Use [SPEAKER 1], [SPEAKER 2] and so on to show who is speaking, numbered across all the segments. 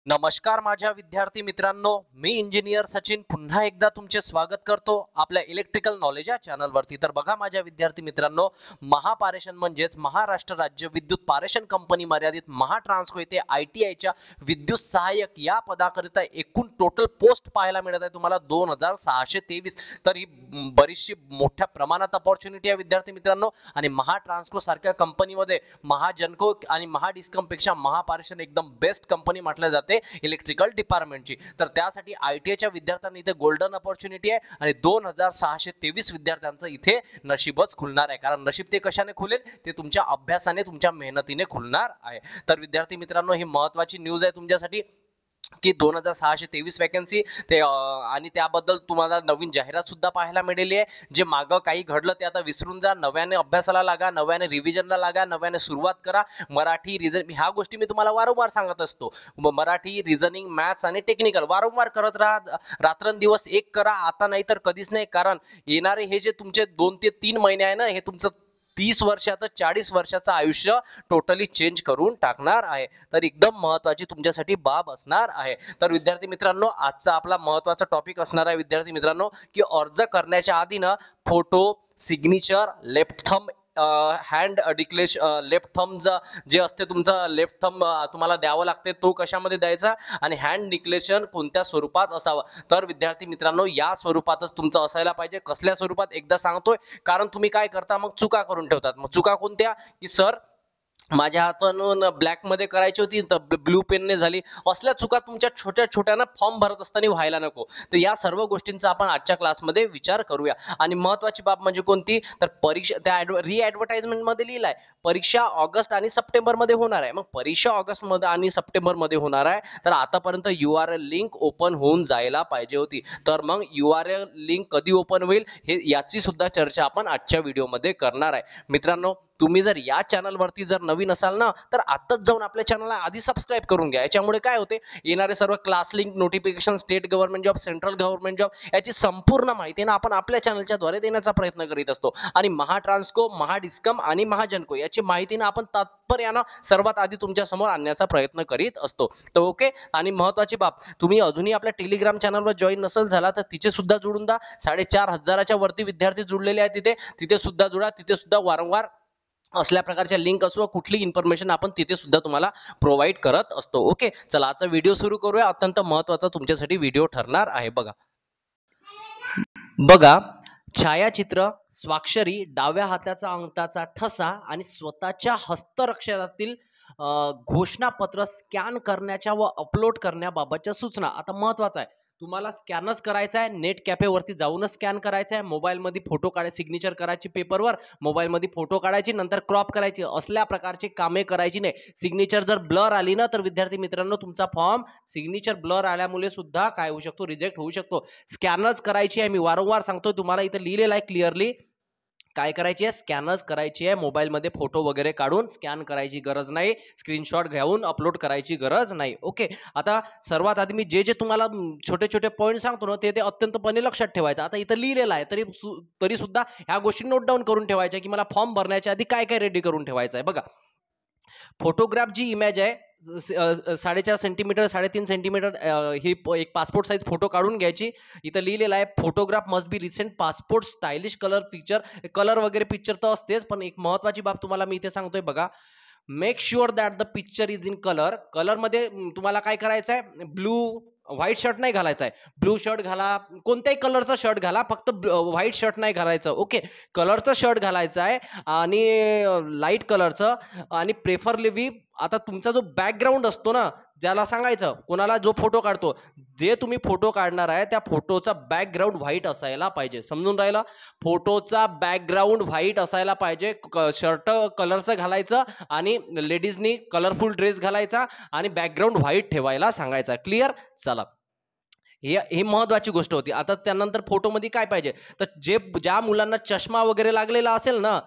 [SPEAKER 1] नमस्कार माझ्या विद्यार्थी मित्रांनो, मी इंजिनियर सचिन पुन्हा एकदा तुमचे स्वागत करतो आपल्या इलेक्ट्रिकल नॉलेज या चॅनलवरती। तर बघा माझ्या विद्यार्थी मित्रांनो, महापारेषण म्हणजेच महाराष्ट्र राज्य विद्युत पारेषण कंपनी मर्यादित महाट्रान्सको येथे ITI विद्युत सहाय्यक या पदाकरिता एकूण टोटल पोस्ट पाहायला मिळत आहे तुम्हाला 2623। तर ही बरीचशी मोठ्या प्रमाणात अपॉर्च्युनिटी आहे विद्यार्थी मित्रांनो। आणि महाट्रान्सको सारख्या कंपनीमध्ये महाजनको आणि महाडिस्कम पेक्षा महापारेषण एकदम बेस्ट कंपनी म्हटले जाते इलेक्ट्रिकल डिपार्टमेंटची। तर त्यासाठी ITI विद्यार्थ्यांना इथे गोल्डन अपॉर्च्युनिटी आहे आणि 2623 विद्यार्थ्यांचं इथे नशीबच खुलणार आहे। कारण नशीब ते कशाने खुलेल, ते तुमच्या अभ्यासाने तुमच्या मेहनतीने खुलणार आहे। तर विद्यार्थी मित्रांनो, ही महत्त्वाची न्यूज आहे तुमच्यासाठी की 2623 वॅकन्सी ते आणि त्याबद्दल तुम्हाला नवीन जाहिरात सुद्धा पाहायला मिळाली आहे। जे मागं काही घडलं ते आता विसरून जा, नव्याने अभ्यासाला लागा, नव्याने रिव्हिजनला लागा, नव्याने सुरुवात करा। मराठी रिजन ह्या गोष्टी मी तुम्हाला वारंवार सांगत असतो। मराठी, रिझनिंग, मॅथ्स आणि टेक्निकल वारंवार करत राहा, रात्रंदिवस एक करा, आता नाही तर कधीच नाही। कारण येणारे हे जे तुमचे 2 ते 3 महिने आहे ना, हे तुमचं 30 वर्षाचं 40 वर्षाचं आयुष्य टोटली चेंज करून टाकणार आहे। तर एकदम महत्त्वाची तुमच्यासाठी बाब असणार आहे। तर विद्यार्थी मित्रांनो, आजचा आपला महत्त्वाचा टॉपिक असणार आहे विद्यार्थी मित्रांनो, की अर्ज करण्याच्या आधी ना photo, signature, left thumb, hand declaration, left thumb जे असते तुमचं लेफ्ट थंब तुम्हाला द्यावं लागते, तो कशामध्ये द्यायचा आणि हँड डिक्लेरेशन कोणत्या स्वरूपात असावं। तर विद्यार्थी मित्रांनो, या स्वरूपातच तुमचं असायला पाहिजे। कसल्या स्वरूपात एकदा सांगतोय, कारण तुम्ही काय करता मग चुका करून ठेवतात। मग चुका कोणत्या, की सर माझ्या हातातून ब्लॅक मध्ये करायची होती तर ब्लू पेनने झाली, असल्या चुका तुमच्या छोट्या छोट्या ना फॉर्म भरत असताना व्हायला नको। तर या सर्व गोष्टींचा आपण आजच्या क्लासमध्ये विचार करूया। आणि महत्त्वाची बाब म्हणजे कोणती, तर परीक्षा त्या री ऍडव्हर्टाइजमेंट मध्ये लिहिलाय परीक्षा ऑगस्ट आणि सप्टेंबर मध्ये होणार आहे। मग परीक्षा ऑगस्ट मध्ये आणि सप्टेंबर मध्ये होणार आहे, तर आतापर्यंत URL लिंक ओपन होऊन जायला पाहिजे होती। तर मग URL लिंक कधी ओपन होईल हे याची सुद्धा चर्चा आपण आजच्या व्हिडिओमध्ये करणार आहे। मित्रांनो, तुम्ही जर या चॅनलवरती जर नवीन असाल ना, तर आत्ताच जाऊन आपल्या चॅनलला आधी सबस्क्राईब करून घ्या। याच्यामुळे काय होते, येणारे सर्व class link, notification, state government job, central government job याची संपूर्ण माहिती ना आपण आपल्या चॅनलच्या द्वारे देण्याचा प्रयत्न करीत असतो। आणि महाट्रान्सको, महाडिस्कम आणि महाजनको याची माहिती ना आपण तात्पर्यानं सर्वात आधी तुमच्या समोर आणण्याचा प्रयत्न करीत असतो। तर ओके, आणि महत्त्वाची बाब, तुम्ही अजूनही आपल्या टेलिग्राम चॅनलवर जॉईन नसेल झाला तर तिचे सुद्धा जुळून जा। 4500च्या वरती विद्यार्थी जुळलेले आहेत तिथे सुद्धा जुळा। तिथे सुद्धा वारंवार असल्या प्रकारच्या लिंक असो, कुठली इन्फॉर्मेशन आपण तिथे सुद्धा तुम्हाला प्रोव्हाइड करत असतो। ओके, चला आजचा व्हिडिओ सुरू करूया। अत्यंत महत्त्वाचा तुमच्यासाठी व्हिडिओ ठरणार आहे। बघा, छायाचित्र, स्वाक्षरी, डाव्या हाताचा अंगठाचा ठसा आणि स्वतःच्या हस्तक्षरातील घोषणापत्र स्कॅन करण्याच्या व अपलोड करण्याबाबतच्या सूचना। आता महत्वाचं आहे, तुम्हाला स्कॅनच करायचा आहे, नेट कॅफेवरती जाऊनच स्कॅन करायचा आहे। मोबाईलमध्ये फोटो काढायचे, सिग्नेचर करायची पेपरवर, मोबाईलमध्ये फोटो काढायची, नंतर क्रॉप करायची, असल्या प्रकारची कामे करायची नाही। सिग्नेचर जर ब्लर आली ना, तर विद्यार्थी मित्रांनो तुमचा फॉर्म सिग्नेचर ब्लर आल्यामुळे सुद्धा काय होऊ शकतो, रिजेक्ट होऊ शकतो। स्कॅनच करायची आहे, मी वारंवार सांगतोय तुम्हाला, इथे लिहिलेलं आहे क्लिअरली काय करायची आहे, स्कॅनच करायची आहे। मोबाईलमध्ये फोटो वगैरे काढून स्कॅन करायची गरज नाही, स्क्रीनशॉट घेऊन अपलोड करायची गरज नाही। ओके, आता सर्वात आधी मी जे जे तुम्हाला छोटे छोटे पॉईंट सांगतो ना, ते अत्यंतपणे लक्षात ठेवायचं। आता इथं लिहिलेलं आहे, तरी सुद्धा ह्या गोष्टी नोट डाऊन करून ठेवायच्या, की मला फॉर्म भरण्याच्या आधी काय काय रेडी करून ठेवायचं आहे। बघा, फोटोग्राफ जी इमेज आहे 4.5 सेंटीमीटर 3.5 सेंटीमीटर ही एक पासपोर्ट साईज फोटो काढून घ्यायची। इथं लिहिलेलं आहे photograph must be recent passport stylish colour picture. Colour वगैरे पिक्चर तर असतेच, पण एक महत्वाची बाब तुम्हाला मी इथे सांगतोय बघा, make sure that the picture is in colour. कलरमध्ये तुम्हाला काय करायचं आहे, ब्लू व्हाईट शर्ट नाही घालायचा आहे, ब्लू शर्ट घाला, कोणत्याही कलरचा शर्ट घाला, फक्त व्हाईट शर्ट नाही घालायचं। ओके, कलरचं शर्ट घालायचं आहे आणि लाईट कलरचं, आणि प्रेफरली आता तुमचा जो बॅकग्राऊंड असतो ना, ज्याला सांगायचं कोणाला जो फोटो काढतो, जे तुम्ही फोटो काढणार आहे त्या फोटोचा बॅकग्राऊंड व्हाईट असायला पाहिजे। समजून राहिलं, फोटोचा बॅकग्राऊंड व्हाईट असायला पाहिजे। शर्ट कलरचं घालायचं आणि लेडीजनी कलरफुल ड्रेस घालायचा आणि बॅकग्राऊंड व्हाईट ठेवायला सांगायचा। क्लिअर? चला, ही महत्वाची गोष्ट होती। आता त्यानंतर फोटोमध्ये काय पाहिजे, तर ज्या मुलांना चष्मा वगैरे लागलेला असेल ना,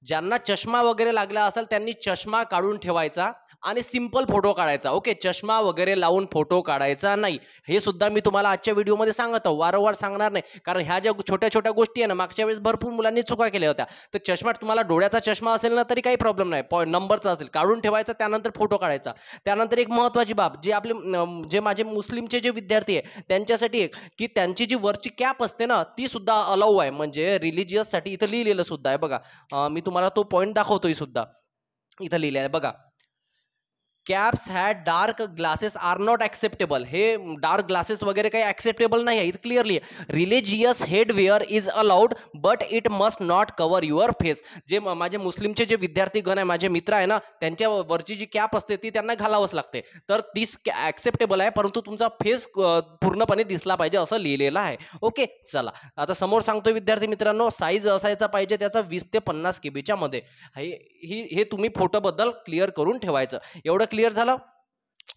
[SPEAKER 1] ज्यांना चष्मा वगैरे लागला असेल त्यांनी चष्मा काढून ठेवायचा आणि सिंपल फोटो काढायचा. ओके, चष्मा वगैरे लावून फोटो काढायचा नाही. हे सुद्धा मी तुम्हाला आजच्या व्हिडिओमध्ये सांगत आहोत, वारंवार सांगणार नाही, कारण ह्या ज्या छोट्या छोट्या गोष्टी आहे ना, मागच्या वेळेस भरपूर मुलांनी चुका केल्या होत्या. तर चष्मा तुम्हाला डोळ्याचा चष्मा असेल ना तरी काही प्रॉब्लेम नाही, नंबरचा असेल काढून ठेवायचा, त्यानंतर फोटो काढायचा. त्यानंतर एक महत्वाची बाब, जे आपले जे माझे मुस्लिमचे जे विद्यार्थी आहे त्यांच्यासाठी एक, की त्यांची जी वरची कॅप असते ना ती सुद्धा अलाउ आहे, म्हणजे रिलिजियस साठी इथं लिहिलेलं सुद्धा आहे बघा. मी तुम्हाला तो पॉईंट दाखवतोय सुद्धा, इथं लिहिलेलं आहे बघा. Caps hat dark glasses are not acceptable. हे डार्क ग्लासेस वगैरे काही ऍक्सेप्टेबल नाही आहे, इथं clearly religious headwear is allowed but it must not cover your face. जे माझे मुस्लिमचे जे विद्यार्थी गण आहे, माझे मित्र आहे ना, त्यांच्या वरची जी कॅप असते ती त्यांना घालावंच लागते. तर तीच ऍक्सेप्टेबल आहे, परंतु तुमचा फेस पूर्णपणे दिसला पाहिजे असं लिहिलेलं आहे. ओके, चला आता समोर सांगतोय विद्यार्थी मित्रांनो, साईज असायचा पाहिजे त्याचा 20 ते 50 केबीच्या मध्ये. हे तुम्ही फोटो बद्दल क्लिअर करून ठेवायचं. एवढं क्लिअर झालं?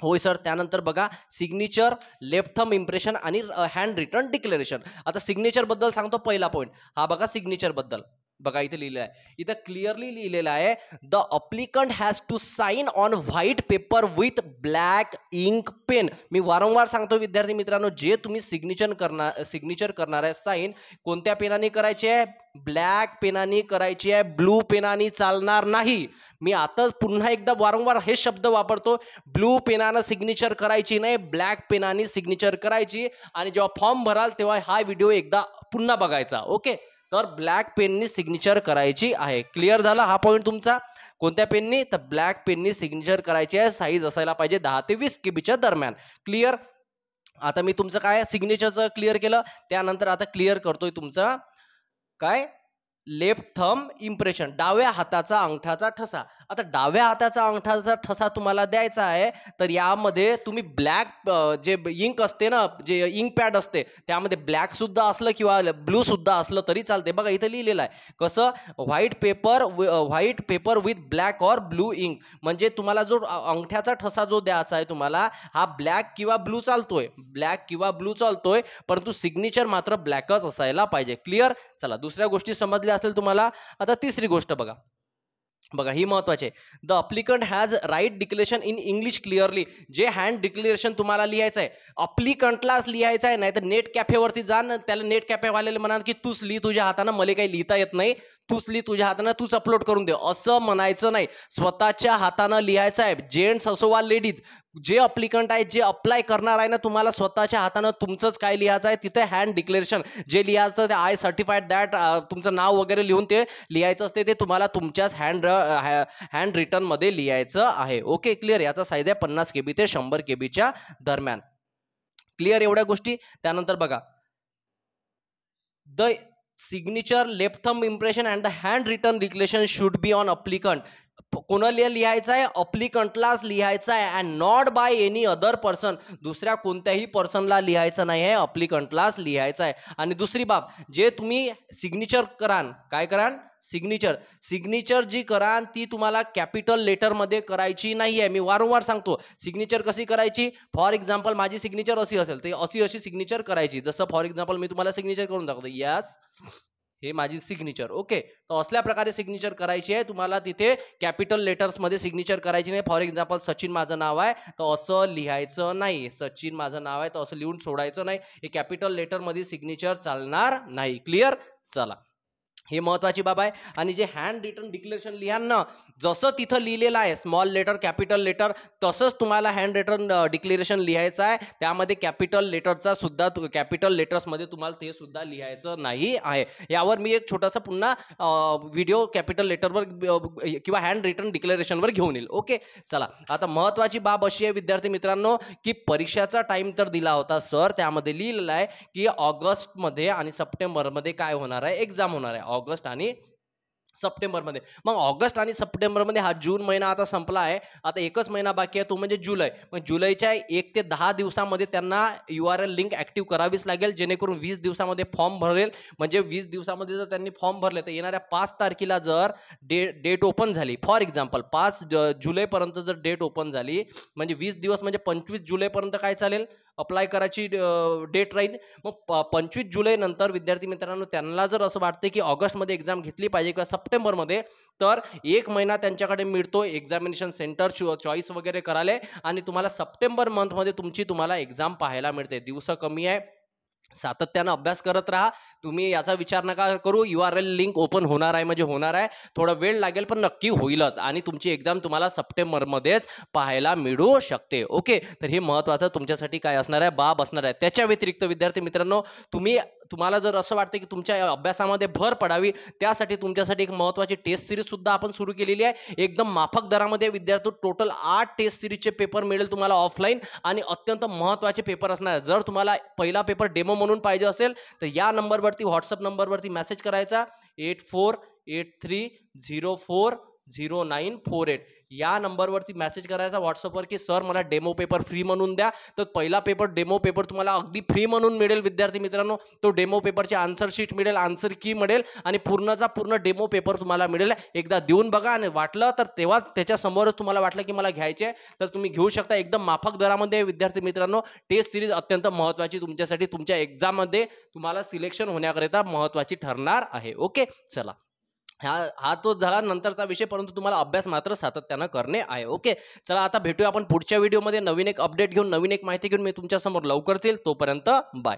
[SPEAKER 1] होय सर. त्यानंतर बघा, सिग्नेचर, लेफ्ट थंब इम्प्रेशन आणि हँड रिटन डिक्लेरेशन. आता सिग्नेचर बद्दल सांगतो पहिला पॉईंट. हा बघा सिग्नेचर बद्दल, बघा इथे लिहिलं आहे, इथं क्लिअरली लिहिलेलं आहे, the applicant has to sign on white paper with black ink pen. मी वारंवार सांगतो विद्यार्थी मित्रांनो, जे तुम्ही सिग्नेचर करणार आहे साइन, कोणत्या पेनाने करायची आहे? ब्लॅक पेनाने करायची आहे, ब्लू पेनाने चालणार नाही. मी आताच पुन्हा एकदा वारंवार हे शब्द वापरतो, ब्लू पेनानं सिग्नेचर करायची नाही, ब्लॅक पेनाने सिग्नेचर करायची. आणि जेव्हा फॉर्म भराल तेव्हा हा व्हिडिओ एकदा पुन्हा बघायचा. ओके, तर ब्लॅक पेननी सिग्नेचर करायची आहे. क्लिअर झाला हा पॉईंट तुमचा? कोणत्या पेननी? तर ब्लॅक पेननी सिग्नेचर करायची आहे. साईज असायला पाहिजे 10 ते 20 केबीच्या दरम्यान. क्लिअर? आता मी तुमचं काय सिग्नेचरचं क्लिअर केलं. त्यानंतर आता क्लिअर करतोय तुमचं काय, लेफ्ट थंब इम्प्रेशन, डाव्या हाताचा अंगठाचा ठसा. आता डाव्या हाताचा अंगठाचा ठसा तुम्हाला द्यायचा आहे, तर यामध्ये तुम्ही ब्लॅक जे इंक असते ना, जे इंक पॅड असते त्यामध्ये ब्लॅक सुद्धा असलं किंवा ब्लू सुद्धा असलं तरी चालते. बघा इथे लिहिलेलं आहे कसं, व्हाईट पेपर विथ ब्लॅक और ब्लू इंक. म्हणजे तुम्हाला जो अंगठ्याचा ठसा जो द्यायचा आहे तुम्हाला, हा ब्लॅक किंवा ब्लू चालतोय, परंतु सिग्नेचर मात्र ब्लॅकच असायला पाहिजे. क्लिअर? चला, दुसऱ्या गोष्टी समजल्या असेल तुम्हाला. आता तिसरी गोष्ट बघा, ही महत्वाची आहे. The applicant has write declaration in English clearly. जे हँड डिक्लेरेशन तुम्हाला लिहायचं आहे, अप्लिकंटलाच लिहायचं आहे, नाही तर नेट कॅफेवरती जा, त्याला नेट कॅफेवाल्याला म्हणा की तूच लिही तुझ्या हातानं, मला काही लिहिता येत नाही, तूच लिही तुझ्या हातानं, तूच अपलोड करून दे, असं म्हणायचं नाही. स्वतःच्या हातानं लिहायचं आहे. जेंट्स असो वा लेडीज, जे अप्लिकंट आहे, जे अप्लाय करणार आहे ना, तुम्हाला स्वतःच्या हातानं तुमचंच काय लिहायचं आहे, तिथे हँड डिक्लेरेशन जे लिहायचं ते आय सर्टिफाईड दॅट, तुमचं नाव वगैरे लिहून ते लिहायचं असते, ते तुम्हाला तुमच्याच हँड रिटन मध्ये लिहायचं आहे. Okay, clear? याचा साईज आहे 50 केबी ते 100 केबीच्या दरम्यान. क्लिअर एवढ्या गोष्टी? त्यानंतर बघा, the signature, left thumb impression and the handwritten declaration should be on applicant. कोणाला लिहायचं आहे? अप्लिकंटलाच लिहायचं आहे, and not by any other person. दुसऱ्या कोणत्याही पर्सनला लिहायचं नाही आहे, अप्लिकंटलाच लिहायचं आहे. आणि दुसरी बाब, जे तुम्ही सिग्नेचर कराल, काय कराल? सिग्नेचर जी कराल ती तुम्हाला कॅपिटल लेटर मध्ये करायची नाही आहे. मी वारंवार सांगतो, सिग्नेचर कशी करायची? फॉर एक्झाम्पल माझी सिग्नेचर अशी असेल तर अशी सिग्नेचर करायची. जसं फॉर एक्झाम्पल मी तुम्हाला सिग्नेचर करून दाखवतो, यस हे माझी सिग्नेचर. ओके, तर असल्या प्रकारे सिग्नेचर करायची आहे तुम्हाला. तिथे कॅपिटल लेटर्स मध्ये सिग्नेचर करायची नाही. फॉर एक्झाम्पल सचिन माझं नाव आहे तर असं लिहायचं नाही, सचिन माझं नाव आहे तर असं लिहून सोडायचं नाही. हे कॅपिटल लेटर मध्ये सिग्नेचर चालणार नाही. क्लिअर? चला, हे महत्वाची बाब आहे. आणि जे हँड रिटन डिक्लेरेशन लिहाल ना, जसं तिथं लिहिलेलं आहे स्मॉल लेटर कॅपिटल लेटर, तसंच तुम्हाला हँड रिटन डिक्लेरेशन लिहायचं आहे. त्यामध्ये कॅपिटल लेटरचा सुद्धा, कॅपिटल लेटर्स मध्ये तुम्हाला ते सुद्धा लिहायचं नाही आहे. यावर मी एक छोटासा पुन्हा व्हिडिओ कॅपिटल लेटरवर किंवा हँड रिटन डिक्लेरेशनवर घेऊन येईल. ओके, चला, आता महत्वाची बाब अशी आहे विद्यार्थी मित्रांनो, की परीक्षाचा टाइम तर दिला होता सर, त्यामध्ये लिहिलेलं आहे की ऑगस्ट मध्ये आणि सप्टेंबर मध्ये काय होणार आहे? एक्झाम होणार आहे, ऑगस्ट आणि सप्टेंबर मध्ये. मग ऑगस्ट आणि सप्टेंबर मध्ये, हा जून महिना आता संपला आहे, आता एकच महिना बाकी आहे, तो म्हणजे जुलै. मग जुलैच्या 1 ते 10 दिवसामध्ये त्यांना URL लिंक ऍक्टिव्ह करावीच लागेल, जेणेकरून 20 दिवसामध्ये फॉर्म भरेल. म्हणजे 20 दिवसामध्ये जर त्यांनी फॉर्म भरले तर येणाऱ्या 5 तारखेला जर डेट ओपन झाली, फॉर एक्झाम्पल 5 जुलैपर्यंत जर डेट ओपन झाली, म्हणजे 20 दिवस म्हणजे 25 जुलैपर्यंत काय चालेल? अप्लाय करायची डेट राहील. मग 25 जुलै नंतर विद्यार्थी मित्रांनो, त्यांना जर असं वाटतं की ऑगस्टमध्ये एक्झाम घेतली पाहिजे किंवा सप्टेंबरमध्ये. तर 1 महिना त्यांच्याकडे मिळतो एक्झामिनेशन सेंटर चॉईस वगैरे करायला आणि तुम्हाला सप्टेंबर मंथमध्ये तुम्हाला एक्झाम पाहायला मिळते. दिवस कमी आहे, सातत्यानं अभ्यास करत राहा. तुम्ही याचा विचार नका करू URL लिंक ओपन होणार आहे म्हणजे होणार आहे. थोडा वेळ लागेल पण नक्की होईलच आणि तुमची एक्झाम तुम्हाला सप्टेंबरमध्येच पाहायला मिळू शकते. ओके, तर हे महत्त्वाचं तुमच्यासाठी काय असणार आहे, बाब असणार आहे. त्याच्या व्यतिरिक्त विद्यार्थी मित्रांनो, तुम्हाला जर असं वाटतं की तुमच्या अभ्यासामध्ये भर पडावी, त्यासाठी तुमच्यासाठी एक महत्त्वाची टेस्ट सिरीज सुद्धा आपण सुरू केलेली आहे. एकदम माफक दरामध्ये विद्यार्थी टोटल 8 टेस्ट सिरीजचे पेपर मिळेल तुम्हाला ऑफलाईन आणि अत्यंत महत्त्वाचे पेपर असणार आहेत. जर तुम्हाला पहिला पेपर डेमो म्हणून पाहिजे असेल तर या नंबरवरती व्हॉट्सअप नंबरवरती मेसेज करायचा 8483040948 या नंबरवरती मेसेज करायचा व्हॉट्सअपवर की सर मला डेमो पेपर फ्री म्हणून द्या. तर पहिला डेमो पेपर तुम्हाला अगदी फ्री म्हणून मिळेल विद्यार्थी मित्रांनो. तो डेमो पेपरची आन्सर शीट मिळेल, आन्सर की मिळेल आणि पूर्णचा पूर्ण डेमो पेपर तुम्हाला मिळेल. एकदा देऊन बघा आणि वाटलं तर तेव्हा त्याच्या समोरच तुम्हाला वाटलं की मला घ्यायचे तर तुम्ही घेऊ शकता. एकदम माफक दरामध्ये विद्यार्थी मित्रांनो. टेस्ट सिरीज अत्यंत महत्त्वाची तुमच्यासाठी तुमच्या एक्झाममध्ये तुम्हाला सिलेक्शन होण्याकरिता महत्त्वाची ठरणार आहे. ओके, चला हा तो झाला नंतरचा विषय, परंतु तुम्हाला अभ्यास मात्र सातत्यानं करणे आहे. ओके, चला आता भेटूया आपण पुढच्या व्हिडिओमध्ये नवीन एक अपडेट घेऊन, नवीन एक माहिती घेऊन मी तुमच्या समोर लवकरच येईल. तोपर्यंत बाय.